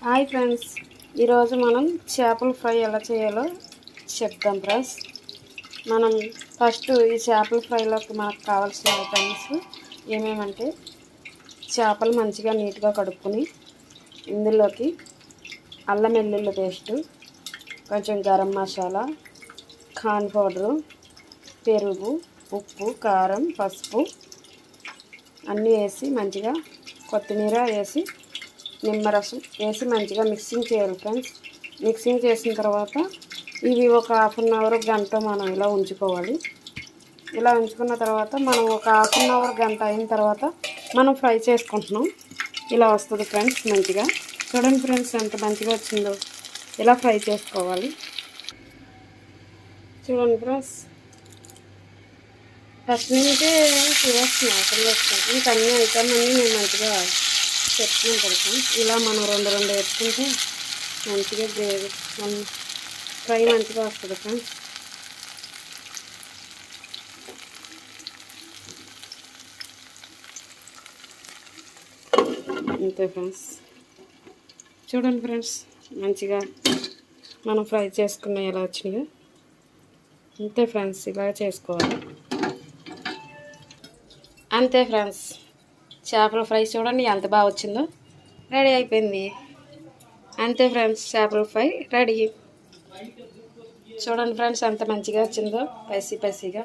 Hi friends, ఈరోజు మనం చేపల ఫ్రై ఎలా చేయాలో చెప్తాం ఫ్రెండ్స్. మనం ఫస్ట్ ఈ చేపల ఫ్రైలోకి మనకు కావాల్సిన ఐటమ్స్ ఏమేమంటే చేపలు మంచిగా నీట్గా కడుక్కొని ఇందులోకి అల్లం వెల్లుల్లి పేస్టు, కొంచెం గరం మసాలా, కార్న్ పౌడరు, పెరుగు, ఉప్పు, కారం, పసుపు అన్నీ వేసి మంచిగా కొత్తిమీర వేసి నిమ్మరసం వేసి మంచిగా మిక్సింగ్ చేయాలి ఫ్రెండ్స్. మిక్సింగ్ చేసిన తర్వాత ఇవి ఒక హాఫ్ అన్ అవర్ గంట మనం ఇలా ఉంచుకోవాలి. ఇలా ఉంచుకున్న తర్వాత మనం ఒక హాఫ్ అన్ అవర్ గంట అయిన తర్వాత మనం ఫ్రై చేసుకుంటున్నాం. ఇలా వస్తుంది ఫ్రెండ్స్. మంచిగా చూడండి ఫ్రెండ్స్ ఎంత మంచిగా వచ్చిందో. ఇలా ఫ్రై చేసుకోవాలి. చూడండి ఫ్రెండ్స్, ఫస్ట్ నుంచే చూస్తున్నాను అసలు వస్తాను. ఇంకా అన్ని ఐటమ్ అన్నీ నేను మంచిగా చెప్తున్నాను కదా. ఇలా మనం రెండు వేసుకుంటే మంచిగా గ్రేవీ ఫ్రై మంచిగా వస్తుంది ఫ్రెండ్స్. అంతే ఫ్రెండ్స్. చూడండి ఫ్రెండ్స్ మంచిగా మనం ఫ్రై చేసుకున్న ఎలా వచ్చినాయో. అంతే ఫ్రెండ్స్, ఇలా చేసుకోవాలి. అంతే ఫ్రెండ్స్, చేపల ఫ్రై చూడండి ఎంత బాగా వచ్చిందో. రెడీ అయిపోయింది. అంతే ఫ్రెండ్స్, చేపల ఫ్రై రెడీ. చూడండి ఫ్రెండ్స్ ఎంత మంచిగా వచ్చిందో, పైసీగా.